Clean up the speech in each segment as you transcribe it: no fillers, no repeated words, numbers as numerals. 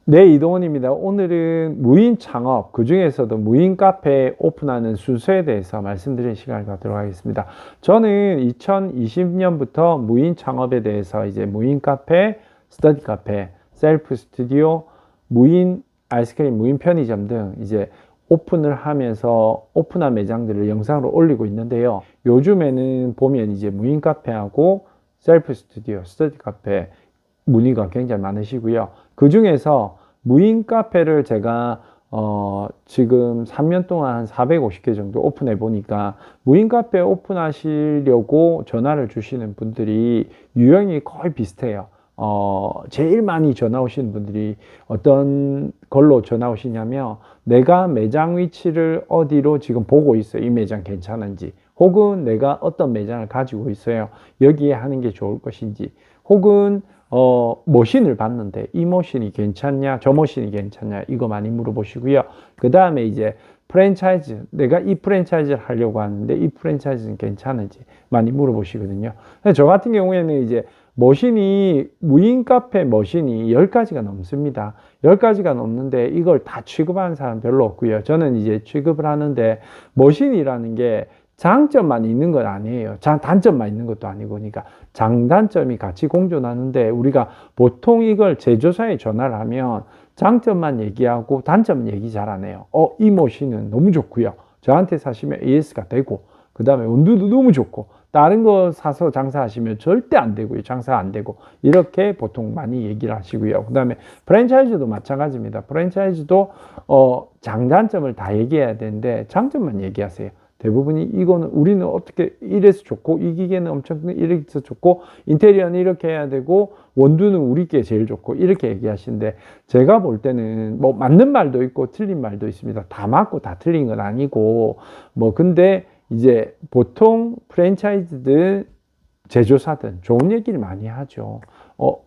네, 이동원입니다. 오늘은 무인 창업, 그 중에서도 무인 카페 오픈하는 순서에 대해서 말씀드릴 시간을 갖도록 하겠습니다. 저는 2020년부터 무인 창업에 대해서 이제 무인 카페, 스터디 카페, 셀프 스튜디오, 무인 아이스크림, 무인 편의점 등 이제 오픈을 하면서 오픈한 매장들을 영상으로 올리고 있는데요. 요즘에는 보면 이제 무인 카페하고 셀프 스튜디오, 스터디 카페 문의가 굉장히 많으시고요. 그 중에서 무인 카페를 제가 지금 3년 동안 한 450개 정도 오픈해 보니까 무인 카페 오픈하시려고 전화를 주시는 분들이 유형이 거의 비슷해요. 제일 많이 전화 오시는 분들이 어떤 걸로 전화 오시냐면 내가 매장 위치를 어디로 지금 보고 있어요. 이 매장 괜찮은지. 혹은 내가 어떤 매장을 가지고 있어요. 여기에 하는 게 좋을 것인지. 혹은 머신을 봤는데 이 머신이 괜찮냐, 저 머신이 괜찮냐, 이거 많이 물어보시고요. 그 다음에 이제 프랜차이즈, 내가 이 프랜차이즈를 하려고 하는데 이 프랜차이즈는 괜찮은지 많이 물어보시거든요. 저 같은 경우에는 이제 머신이, 무인 카페 머신이 10가지가 넘습니다. 10가지가 넘는데 이걸 다 취급하는 사람 별로 없고요. 저는 이제 취급을 하는데 머신이라는 게 장점만 있는 건 아니에요. 단점만 있는 것도 아니고, 그러니까 장단점이 같이 공존하는데 우리가 보통 이걸 제조사에 전화를 하면 장점만 얘기하고 단점은 얘기 잘 안 해요. 이 머신은 너무 좋고요. 저한테 사시면 AS가 되고, 그 다음에 온도도 너무 좋고, 다른 거 사서 장사하시면 절대 안 되고요. 장사 안 되고. 이렇게 보통 많이 얘기를 하시고요. 그 다음에 프랜차이즈도 마찬가지입니다. 프랜차이즈도 장단점을 다 얘기해야 되는데 장점만 얘기하세요. 대부분이 이거는 우리는 어떻게 이래서 좋고, 이 기계는 엄청 이래서 좋고, 인테리어는 이렇게 해야 되고, 원두는 우리 게 제일 좋고, 이렇게 얘기하시는데, 제가 볼 때는 뭐 맞는 말도 있고 틀린 말도 있습니다. 다 맞고 다 틀린 건 아니고, 근데 이제 보통 프랜차이즈든 제조사든 좋은 얘기를 많이 하죠.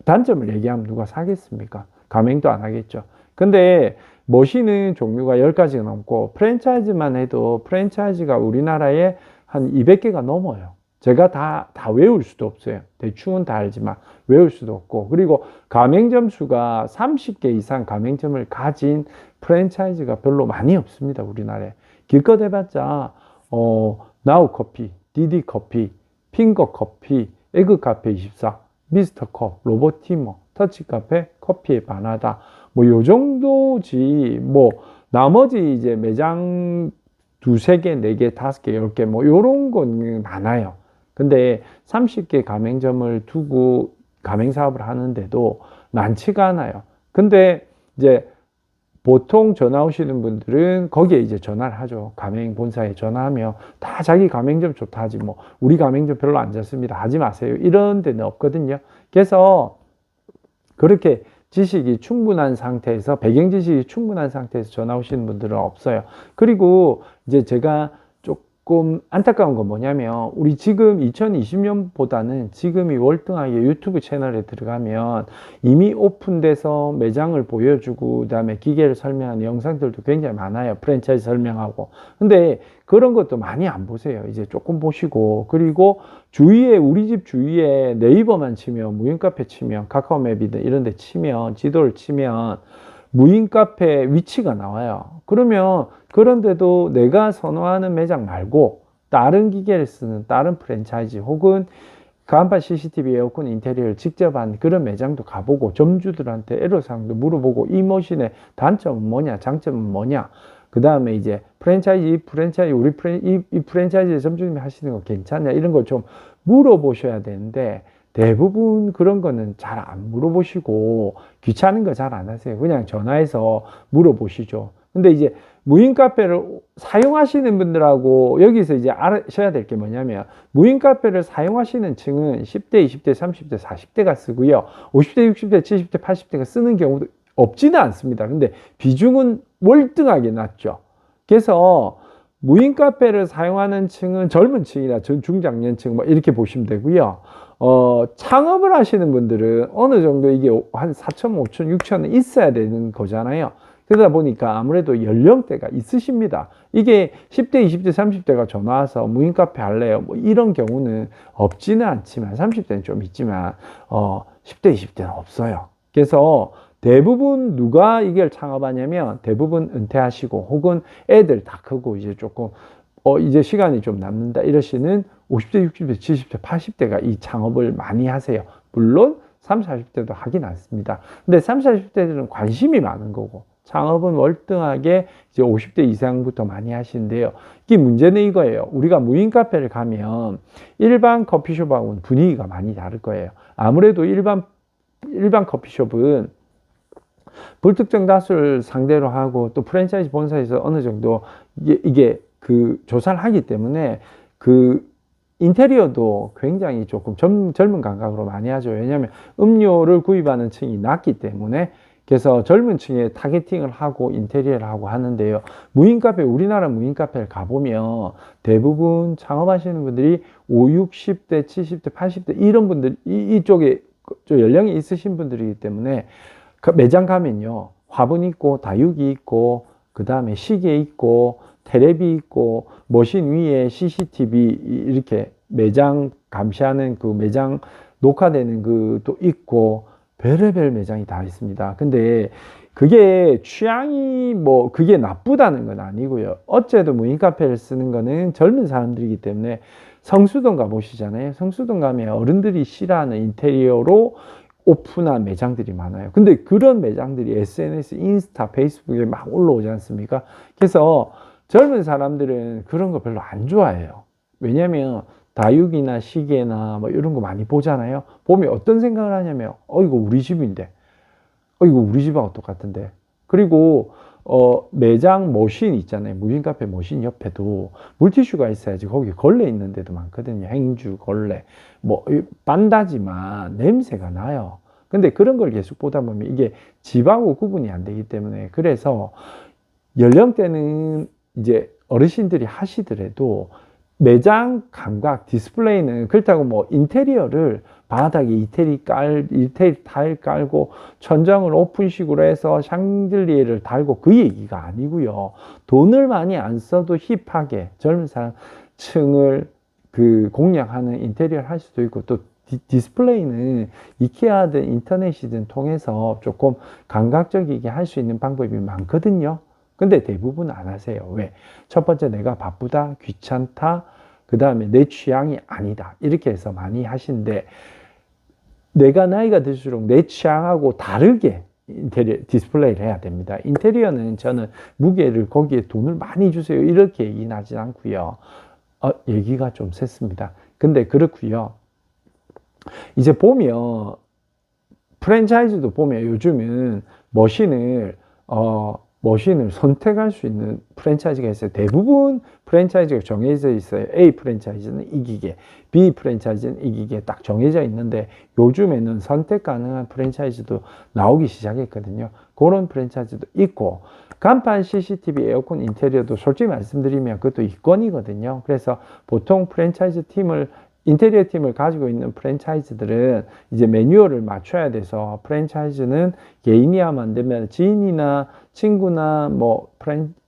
단점을 얘기하면 누가 사겠습니까? 가맹도 안 하겠죠. 근데 머신은 종류가 10가지가 넘고, 프랜차이즈만 해도 프랜차이즈가 우리나라에 한 200개가 넘어요. 제가 다 외울 수도 없어요. 대충은 다 알지만 외울 수도 없고, 그리고 가맹점 수가 30개 이상 가맹점을 가진 프랜차이즈가 별로 많이 없습니다. 우리나라에. 기껏 해봤자 나우커피, 디디커피, 핑거커피, 에그카페24, 미스터컵, 로보티머, 터치카페, 커피의 바나다, 요 정도지. 나머지 이제 매장 두세 개, 네 개, 다섯 개, 10개, 요런 건 많아요. 근데 30개 가맹점을 두고 가맹 사업을 하는데도 많지가 않아요. 근데 이제 보통 전화 오시는 분들은 거기에 이제 전화를 하죠. 가맹 본사에 전화하면 다 자기 가맹점 좋다 하지, 우리 가맹점 별로 안 좋습니다 하지 마세요. 이런 데는 없거든요. 그래서 그렇게 지식이 충분한 상태에서, 배경 지식이 충분한 상태에서 전화 오시는 분들은 없어요. 그리고 이제 제가 조금 안타까운 건 뭐냐면, 우리 지금 2020년보다는 지금이 월등하게 유튜브 채널에 들어가면 이미 오픈돼서 매장을 보여주고, 그 다음에 기계를 설명하는 영상들도 굉장히 많아요. 프랜차이즈 설명하고. 근데 그런 것도 많이 안 보세요. 이제 조금 보시고, 그리고 주위에, 우리 집 주위에 네이버만 치면, 무인 카페 치면, 카카오맵이든 이런 데 치면, 지도를 치면 무인 카페 위치가 나와요. 그러면 그런데도 내가 선호하는 매장 말고 다른 기계를 쓰는 다른 프랜차이즈, 혹은 간판 CCTV, 에어컨, 인테리어를 직접 한 그런 매장도 가보고, 점주들한테 애로사항도 물어보고, 이 머신의 단점은 뭐냐, 장점은 뭐냐, 그 다음에 이제 이 프랜차이즈 점주님이 하시는 거 괜찮냐, 이런 걸 좀 물어보셔야 되는데, 대부분 그런 거는 잘 안 물어보시고 귀찮은 거 잘 안 하세요. 그냥 전화해서 물어보시죠. 근데 이제 무인 카페를 사용하시는 분들하고 여기서 이제 아셔야 될 게 뭐냐면, 무인 카페를 사용하시는 층은 10대, 20대, 30대, 40대가 쓰고요. 50대, 60대, 70대, 80대가 쓰는 경우도 없지는 않습니다. 근데 비중은 월등하게 낮죠. 그래서 무인 카페를 사용하는 층은 젊은 층이나 중장년층 이렇게 보시면 되고요. 창업을 하시는 분들은 어느 정도 이게 한 4천, 5천, 6천은 있어야 되는 거잖아요. 그러다 보니까 아무래도 연령대가 있으십니다. 이게 10대, 20대, 30대가 전화 와서 무인 카페 할래요, 이런 경우는 없지는 않지만, 30대는 좀 있지만 10대, 20대는 없어요. 그래서 대부분 누가 이걸 창업하냐면 대부분 은퇴하시고 혹은 애들 다 크고 이제 조금 이제 시간이 좀 남는다 이러시는 50대, 60대, 70대, 80대가 이 창업을 많이 하세요. 물론 30, 40대도 하긴 않습니다. 근데 30, 40대들은 관심이 많은 거고 창업은 월등하게 이제 50대 이상부터 많이 하시는데요. 이게 문제는 이거예요. 우리가 무인 카페를 가면 일반 커피숍하고는 분위기가 많이 다를 거예요. 아무래도 일반 커피숍은 불특정 다수를 상대로 하고 또 프랜차이즈 본사에서 어느 정도 이게 그 조사를 하기 때문에 그 인테리어도 굉장히 조금 젊은 감각으로 많이 하죠. 왜냐하면 음료를 구입하는 층이 낮기 때문에 그래서 젊은 층에 타겟팅을 하고 인테리어를 하고 하는데요. 무인 카페, 우리나라 무인 카페를 가보면 대부분 창업하시는 분들이 5, 60대, 70대, 80대 이런 분들, 이쪽에 연령이 있으신 분들이기 때문에 그 매장 가면요. 화분 있고 다육이 있고 그 다음에 시계 있고 테레비 있고 머신 위에 CCTV 이렇게 매장 감시하는 그 매장 녹화되는 그도 있고 별의별 매장이 다 있습니다. 근데 그게 취향이 뭐 그게 나쁘다는 건 아니고요. 어째도 무인 카페를 쓰는 거는 젊은 사람들이기 때문에 성수동 가보시잖아요. 성수동 가면 어른들이 싫어하는 인테리어로 오픈한 매장들이 많아요. 근데 그런 매장들이 SNS, 인스타, 페이스북에 막 올라오지 않습니까? 그래서 젊은 사람들은 그런 거 별로 안 좋아해요. 왜냐면 다육이나 시계나 뭐 이런 거 많이 보잖아요. 보면 어떤 생각을 하냐면, 이거 우리 집인데. 이거 우리 집하고 똑같은데. 그리고, 매장 머신 있잖아요. 무인 카페 머신 옆에도 물티슈가 있어야지 거기 걸레 있는 데도 많거든요. 행주, 걸레. 뭐, 반다지만 냄새가 나요. 근데 그런 걸 계속 보다 보면 이게 집하고 구분이 안 되기 때문에 그래서 연령대는 이제 어르신들이 하시더라도 매장 감각, 디스플레이는 그렇다고 뭐 인테리어를 바닥에 이태리 타일 깔고 천장을 오픈식으로 해서 샹들리에를 달고 그 얘기가 아니고요. 돈을 많이 안 써도 힙하게 젊은 사람 층을 그 공략하는 인테리어를 할 수도 있고 또 디스플레이는 이케아든 인터넷이든 통해서 조금 감각적이게 할 수 있는 방법이 많거든요. 근데 대부분 안 하세요. 왜? 첫 번째 내가 바쁘다, 귀찮다, 그 다음에 내 취향이 아니다. 이렇게 해서 많이 하시는데 내가 나이가 들수록 내 취향하고 다르게 인테리어 디스플레이를 해야 됩니다. 인테리어는 저는 무게를 거기에 돈을 많이 주세요. 이렇게 얘기는 하지 않고요. 얘기가 좀 셌습니다. 근데 그렇고요. 이제 보면 프랜차이즈도 보면 요즘은 머신을 선택할 수 있는 프랜차이즈가 있어요. 대부분 프랜차이즈가 정해져 있어요. A 프랜차이즈는 이 기계, B 프랜차이즈는 이 기계 딱 정해져 있는데 요즘에는 선택 가능한 프랜차이즈도 나오기 시작했거든요. 그런 프랜차이즈도 있고 간판 CCTV 에어컨 인테리어도 솔직히 말씀드리면 그것도 이권이거든요. 그래서 보통 프랜차이즈 팀을 인테리어 팀을 가지고 있는 프랜차이즈들은 이제 매뉴얼을 맞춰야 돼서 프랜차이즈는 개인이 하면 안 되면 지인이나 친구나 뭐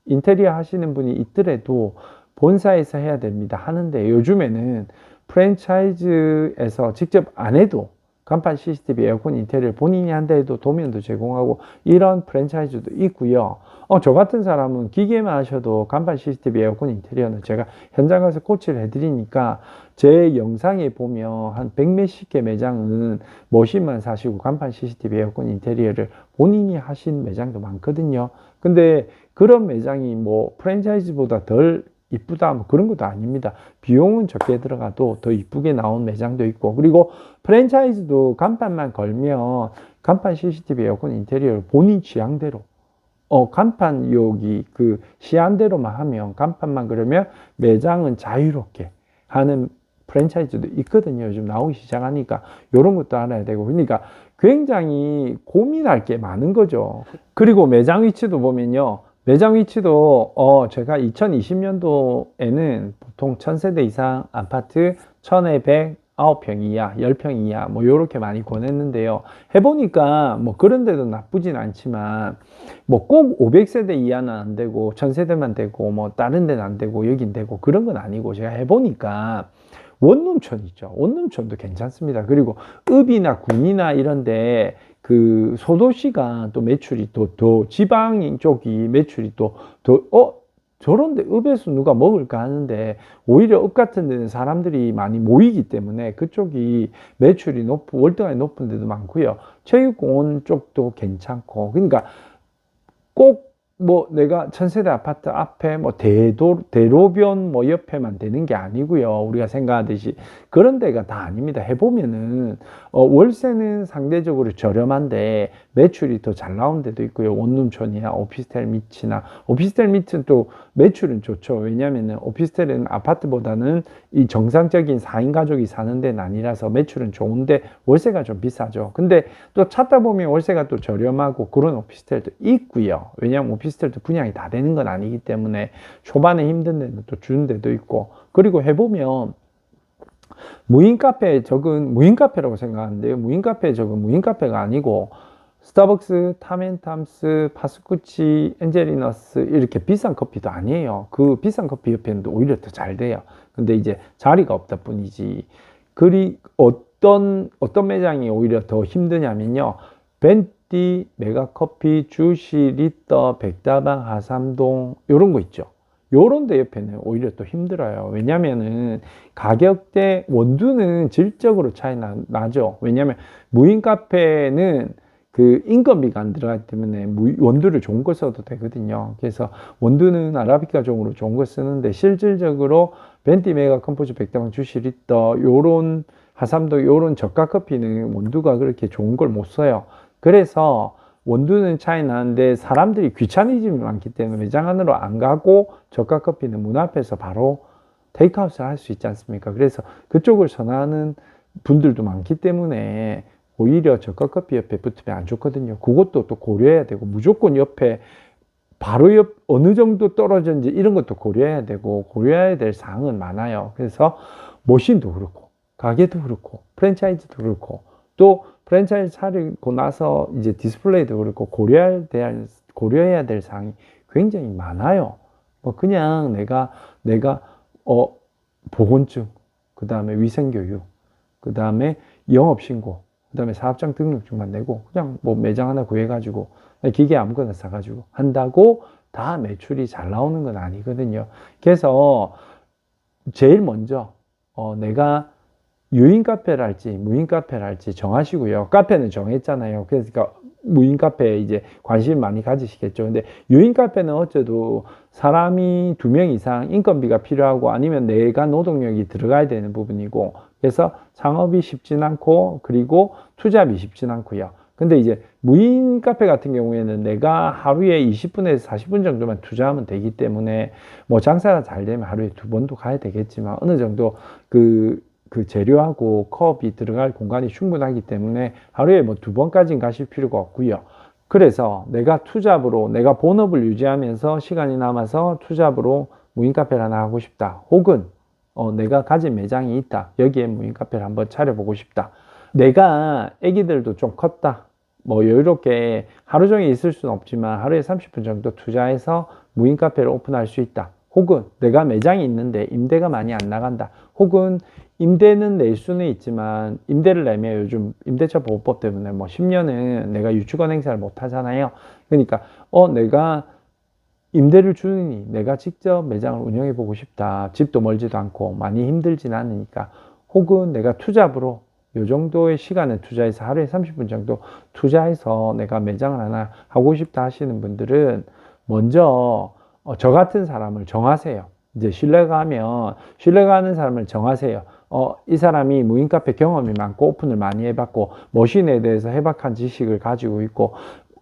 인테리어 하시는 분이 있더라도 본사에서 해야 됩니다. 하는데 요즘에는 프랜차이즈에서 직접 안 해도 간판 CCTV 에어컨 인테리어 본인이 한다 해도 도면도 제공하고 이런 프랜차이즈도 있고요. 저 같은 사람은 기계만 하셔도 간판 CCTV 에어컨 인테리어는 제가 현장 가서 코치를 해드리니까 제 영상에 보면 한 100몇십 개 매장은 머신만 사시고 간판 CCTV 에어컨 인테리어를 본인이 하신 매장도 많거든요. 근데 그런 매장이 뭐 프랜차이즈보다 덜 이쁘다 뭐 그런 것도 아닙니다. 비용은 적게 들어가도 더 이쁘게 나온 매장도 있고 그리고 프랜차이즈도 간판만 걸면 간판 CCTV 에어컨 인테리어를 본인 취향대로 간판 여기 그 시안대로만 하면 간판만 그러면 매장은 자유롭게 하는 프랜차이즈도 있거든요. 요즘 나오기 시작하니까 이런 것도 알아야 되고 그러니까 굉장히 고민할 게 많은 거죠. 그리고 매장 위치도 보면요. 매장 위치도 제가 2020년도에는 보통 1000세대 이상 아파트 1209평 이하, 10평 이하 뭐 요렇게 많이 권했는데요. 해보니까 뭐 그런 데도 나쁘진 않지만 뭐 꼭 500세대 이하는 안 되고 1000세대만 되고 뭐 다른 데는 안 되고 여긴 되고 그런 건 아니고 제가 해보니까 원룸촌 있죠. 원룸촌도 괜찮습니다. 그리고 읍이나 군이나 이런데 그 소도시가 또 매출이 더 지방 쪽이 매출이 저런데 읍에서 누가 먹을까 하는데 오히려 읍 같은 데는 사람들이 많이 모이기 때문에 그쪽이 매출이 월등하게 높은 데도 많고요. 체육공원 쪽도 괜찮고. 그러니까 꼭 뭐 내가 천세대 아파트 앞에 뭐 대로변 뭐 옆에만 되는 게 아니고요. 우리가 생각하듯이 그런 데가 다 아닙니다. 해보면은 월세는 상대적으로 저렴한데 매출이 더 잘 나온 데도 있고요. 원룸촌이나 오피스텔 밑이나 오피스텔 밑은 또 매출은 좋죠. 왜냐면은 오피스텔은 아파트보다는 이 정상적인 4인 가족이 사는 데는 아니라서 매출은 좋은데 월세가 좀 비싸죠. 근데 또 찾다 보면 월세가 또 저렴하고 그런 오피스텔도 있고요. 왜냐하면 오피스텔도 분양이 다 되는 건 아니기 때문에 초반에 힘든 데는 또 주는 데도 있고. 그리고 해보면 무인 카페라고 생각하는데요. 무인 카페 적은 무인 카페가 아니고 스타벅스, 타멘탐스, 파스쿠치, 엔젤리너스 이렇게 비싼 커피도 아니에요. 그 비싼 커피 옆에는 오히려 더 잘 돼요. 근데 이제 자리가 없다 뿐이지. 어떤 매장이 오히려 더 힘드냐면요. 벤티, 메가커피, 주시, 리더, 백다방, 하삼동 요런 거 있죠. 요런 데 옆에는 오히려 또 힘들어요. 왜냐면은 가격대 원두는 질적으로 차이 나죠. 왜냐면 무인 카페는 그 인건비가 안 들어가기 때문에 원두를 좋은 걸 써도 되거든요. 그래서 원두는 아라비카 종으로 좋은 걸 쓰는데 실질적으로 벤티, 메가, 컴포즈, 백다방, 주시, 리더 요런 하삼도 요런 저가 커피는 원두가 그렇게 좋은 걸 못 써요. 그래서 원두는 차이 나는데 사람들이 귀차니즘이 많기 때문에 매장 안으로 안 가고 저가 커피는 문 앞에서 바로 테이크아웃을 할 수 있지 않습니까? 그래서 그쪽을 선호하는 분들도 많기 때문에 오히려 저가 커피 옆에 붙으면 안 좋거든요. 그것도 또 고려해야 되고 무조건 옆에 바로 옆 어느 정도 떨어졌는지 이런 것도 고려해야 되고 고려해야 될 사항은 많아요. 그래서 머신도 그렇고 가게도 그렇고 프랜차이즈도 그렇고 또 프랜차이즈 차리고 나서 이제 디스플레이도 그렇고 고려해야 될 사항이 굉장히 많아요. 뭐 그냥 내가 보건증, 그 다음에 위생교육, 그 다음에 영업신고, 그 다음에 사업장 등록증만 내고 그냥 뭐 매장 하나 구해가지고 기계 아무거나 사가지고 한다고 다 매출이 잘 나오는 건 아니거든요. 그래서 제일 먼저 내가 유인 카페를 할지 무인 카페를 할지 정하시고요. 카페는 정했잖아요. 그러니까 무인 카페에 이제 관심 많이 가지시겠죠. 근데 유인 카페는 어째도 사람이 2명 이상 인건비가 필요하고 아니면 내가 노동력이 들어가야 되는 부분이고 그래서 창업이 쉽진 않고 그리고 투잡이 쉽진 않고요. 근데 이제 무인 카페 같은 경우에는 내가 하루에 20분에서 40분 정도만 투자하면 되기 때문에 뭐 장사가 잘 되면 하루에 2번도 가야 되겠지만 어느 정도 그 재료하고 컵이 들어갈 공간이 충분하기 때문에 하루에 뭐 2번까지는 가실 필요가 없고요. 그래서 내가 투잡으로 내가 본업을 유지하면서 시간이 남아서 투잡으로 무인 카페를 하나 하고 싶다. 혹은 내가 가진 매장이 있다. 여기에 무인 카페를 한번 차려보고 싶다. 내가 아기들도 좀 컸다. 뭐 여유롭게 하루 종일 있을 수는 없지만 하루에 30분 정도 투자해서 무인 카페를 오픈할 수 있다. 혹은 내가 매장이 있는데 임대가 많이 안 나간다. 혹은 임대는 낼 수는 있지만 임대를 내면 요즘 임대차 보호법 때문에 뭐 10년은 내가 유치권 행사를 못 하잖아요. 그러니까 내가 임대를 주니 내가 직접 매장을 운영해 보고 싶다. 집도 멀지도 않고 많이 힘들진 않으니까. 혹은 내가 투잡으로 요 정도의 시간을 투자해서 하루에 30분 정도 투자해서 내가 매장을 하나 하고 싶다 하시는 분들은 먼저 저 같은 사람을 정하세요. 이제 신뢰가는 사람을 정하세요. 이 사람이 무인 카페 경험이 많고 오픈을 많이 해봤고 머신에 대해서 해박한 지식을 가지고 있고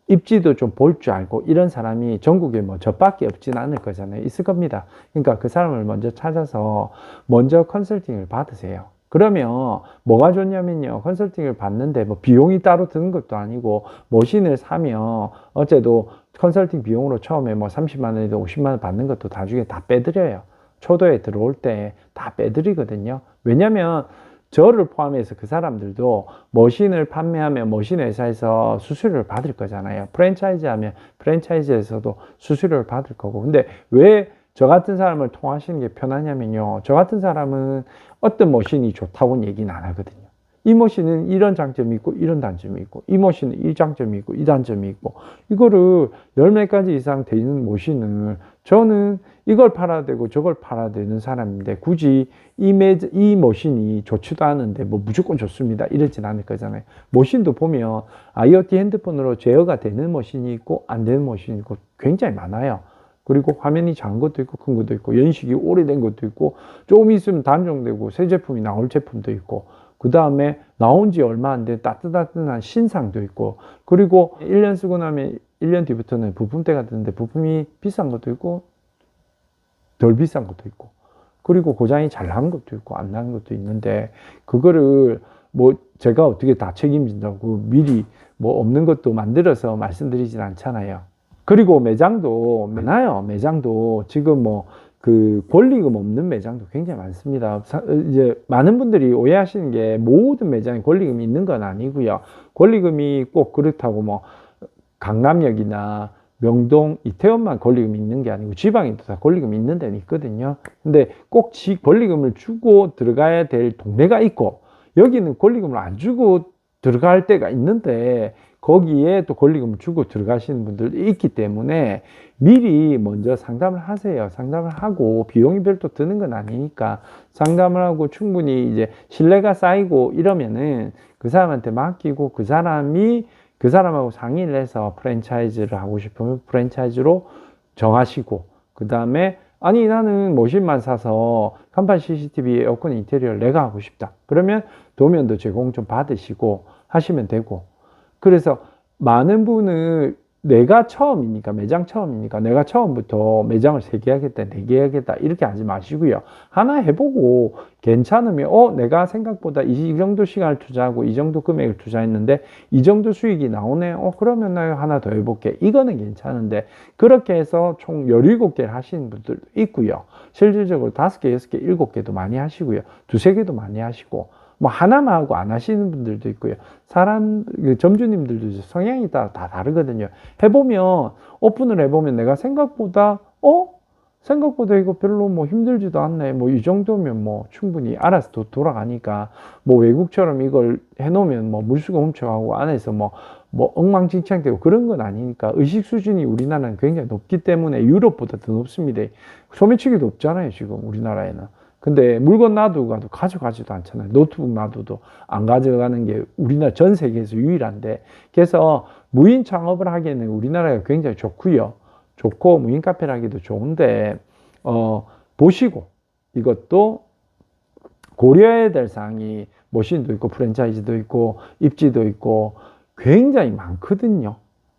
입지도 좀 볼 줄 알고 이런 사람이 전국에 뭐 저밖에 없진 않을 거잖아요. 있을 겁니다. 그러니까 그 사람을 먼저 찾아서 먼저 컨설팅을 받으세요. 그러면 뭐가 좋냐면요. 컨설팅을 받는데 뭐 비용이 따로 드는 것도 아니고 머신을 사면 어째도 컨설팅 비용으로 처음에 뭐 30만 원이든 50만 원 받는 것도 나중에 다 빼드려요. 초도에 들어올 때 다 빼드리거든요. 왜냐면 저를 포함해서 그 사람들도 머신을 판매하면 머신 회사에서 수수료를 받을 거잖아요. 프랜차이즈 하면 프랜차이즈에서도 수수료를 받을 거고. 근데 왜 저 같은 사람을 통하시는 게 편하냐면요. 저 같은 사람은 어떤 머신이 좋다고는 얘기는 안 하거든요. 이 머신은 이런 장점이 있고 이런 단점이 있고 이 머신은 이 장점이 있고 이 단점이 있고 이거를 열 몇 가지 이상 되는 머신을 저는 이걸 팔아야 되고 저걸 팔아야 되는 사람인데 굳이 이 머신이 좋지도 않은데 뭐 무조건 좋습니다 이러진 않을 거잖아요. 머신도 보면 IoT 핸드폰으로 제어가 되는 머신이 있고 안 되는 머신이 있고 굉장히 많아요. 그리고 화면이 작은 것도 있고 큰 것도 있고 연식이 오래된 것도 있고 조금 있으면 단종되고 새 제품이 나올 제품도 있고 그 다음에 나온 지 얼마 안 된 따뜻한 신상도 있고 그리고 1년 쓰고 나면 1년 뒤부터는 부품대가 되는데 부품이 비싼 것도 있고 덜 비싼 것도 있고 그리고 고장이 잘 나는 것도 있고 안 나는 것도 있는데 그거를 뭐 제가 어떻게 다 책임진다고 미리 뭐 없는 것도 만들어서 말씀드리진 않잖아요. 그리고 매장도 많아요. 매장도 지금 뭐 그 권리금 없는 매장도 굉장히 많습니다. 이제 많은 분들이 오해하시는 게 모든 매장에 권리금이 있는 건 아니고요. 권리금이 꼭 그렇다고 뭐 강남역이나 명동, 이태원만 권리금이 있는 게 아니고 지방에도 다 권리금이 있는 데는 있거든요. 근데 꼭 권리금을 주고 들어가야 될 동네가 있고 여기는 권리금을 안 주고 들어갈 때가 있는데 거기에 또 권리금을 주고 들어가시는 분들도 있기 때문에 미리 먼저 상담을 하세요. 상담을 하고 비용이 별도 드는 건 아니니까 상담을 하고 충분히 이제 신뢰가 쌓이고 이러면은 그 사람한테 맡기고 그 사람하고 상의를 해서 프랜차이즈를 하고 싶으면 프랜차이즈로 정하시고 그 다음에 아니 나는 머신만 사서 간판 CCTV 에어컨 인테리어를 내가 하고 싶다. 그러면 도면도 제공 좀 받으시고 하시면 되고 그래서 많은 분은 내가 처음이니까 매장 처음이니까 내가 처음부터 매장을 3개 하겠다 4개 하겠다 이렇게 하지 마시고요. 하나 해보고 괜찮으면 내가 생각보다 이 정도 시간을 투자하고 이 정도 금액을 투자했는데 이 정도 수익이 나오네. 그러면 나 하나 더 해볼게. 이거는 괜찮은데 그렇게 해서 총 17개를 하시는 분들도 있고요. 실질적으로 5개, 6개, 7개도 많이 하시고요. 2, 3개도 많이 하시고 뭐 하나만 하고 안 하시는 분들도 있고요. 점주님들도 성향이 다 다르거든요. 해보면, 오픈을 해보면 내가 생각보다 이거 별로 뭐 힘들지도 않네. 뭐 이 정도면 뭐 충분히 알아서 돌아가니까 뭐 외국처럼 이걸 해놓으면 뭐 물수가 훔쳐가고 안에서 뭐 엉망진창 되고 그런 건 아니니까 의식 수준이 우리나라는 굉장히 높기 때문에 유럽보다 더 높습니다. 소매치기도 없잖아요, 지금 우리나라에는. 근데 물건 놔두고 가져가지도 않잖아요. 노트북 놔두도 안 가져가는 게 우리나라 전 세계에서 유일한데 그래서 무인 창업을 하기에는 우리나라가 굉장히 좋고요. 좋고 무인 카페를 하기도 좋은데 보시고 이것도 고려해야 될 사항이 머신도 있고 프랜차이즈도 있고 입지도 있고 굉장히 많거든요.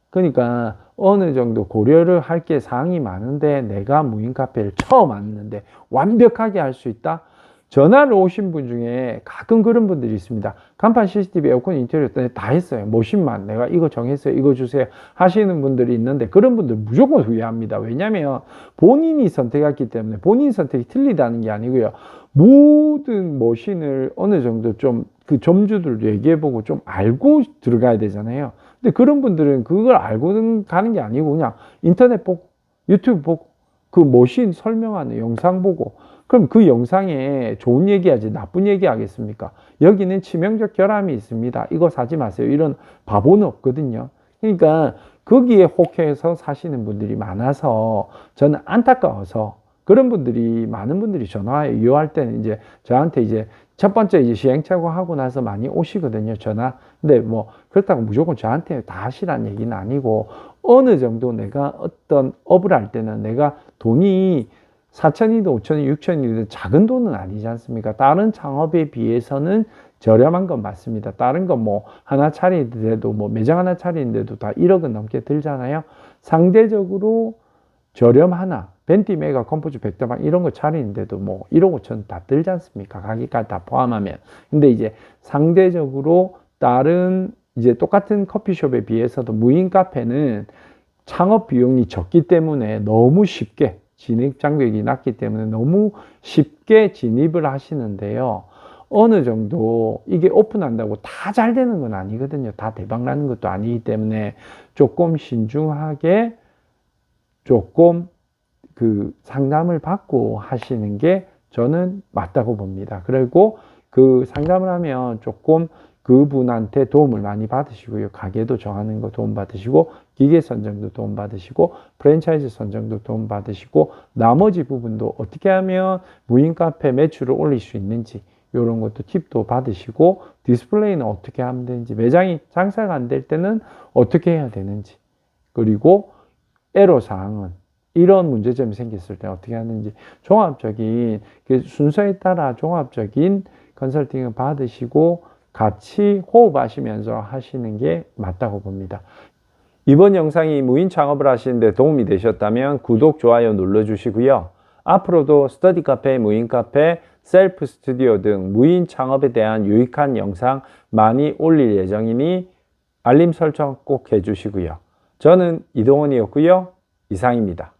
그러니까 어느 정도 고려를 할 게 사항이 많은데 내가 무인 카페를 처음 왔는데 완벽하게 할 수 있다? 전화를 오신 분 중에 가끔 그런 분들이 있습니다. 간판 CCTV 에어컨 인테리어 다 했어요. 머신만 내가 이거 정했어요. 이거 주세요. 하시는 분들이 있는데 그런 분들 무조건 후회합니다. 왜냐하면 본인이 선택했기 때문에 본인 선택이 틀리다는 게 아니고요. 모든 머신을 어느 정도 좀 그 점주들도 얘기해보고 좀 알고 들어가야 되잖아요. 근데 그런 분들은 그걸 알고 가는 게 아니고 그냥 인터넷 보고 유튜브 보고 그 머신 설명하는 영상 보고 그럼 그 영상에 좋은 얘기하지 나쁜 얘기 하겠습니까? 여기는 치명적 결함이 있습니다. 이거 사지 마세요. 이런 바보는 없거든요. 그러니까 거기에 혹해서 사시는 분들이 많아서 저는 안타까워서 그런 분들이 많은 분들이 전화에 이용할 때는 이제 저한테 이제 첫 번째 이제 시행착오 하고 나서 많이 오시거든요, 전화. 근데 뭐 그렇다고 무조건 저한테 다 하시라는 얘기는 아니고 어느 정도 내가 어떤 업을 할 때는 내가 돈이 4천이든 5천이든 6천이든 작은 돈은 아니지 않습니까? 다른 창업에 비해서는 저렴한 건 맞습니다. 다른 건 뭐 하나 차리는데도 뭐 매장 하나 차리는데도 다 1억은 넘게 들잖아요. 상대적으로 저렴하나 벤티 메가 컴포즈 백다방 이런 거 차리는데도 뭐 1억 5천 다 들지 않습니까? 가격까지 다 포함하면. 근데 이제 상대적으로 다른 이제 똑같은 커피숍에 비해서도 무인 카페는 창업 비용이 적기 때문에 너무 쉽게 진입 장벽이 낮기 때문에 너무 쉽게 진입을 하시는데요. 어느 정도 이게 오픈한다고 다 잘 되는 건 아니거든요. 다 대박 나는 것도 아니기 때문에 조금 신중하게 조금 그 상담을 받고 하시는 게 저는 맞다고 봅니다. 그리고 그 상담을 하면 조금 그분한테 도움을 많이 받으시고요. 가게도 정하는 거 도움 받으시고, 기계 선정도 도움 받으시고, 프랜차이즈 선정도 도움 받으시고, 나머지 부분도 어떻게 하면 무인 카페 매출을 올릴 수 있는지 이런 것도 팁도 받으시고, 디스플레이는 어떻게 하면 되는지, 매장이 장사가 안 될 때는 어떻게 해야 되는지, 그리고 애로사항은 이런 문제점이 생겼을 때 어떻게 하는지, 종합적인 그 순서에 따라 종합적인 컨설팅을 받으시고 같이 호흡하시면서 하시는 게 맞다고 봅니다. 이번 영상이 무인 창업을 하시는 데 도움이 되셨다면 구독, 좋아요 눌러주시고요. 앞으로도 스터디 카페, 무인 카페, 셀프 스튜디오 등 무인 창업에 대한 유익한 영상 많이 올릴 예정이니 알림 설정 꼭 해주시고요. 저는 이동원이었고요. 이상입니다.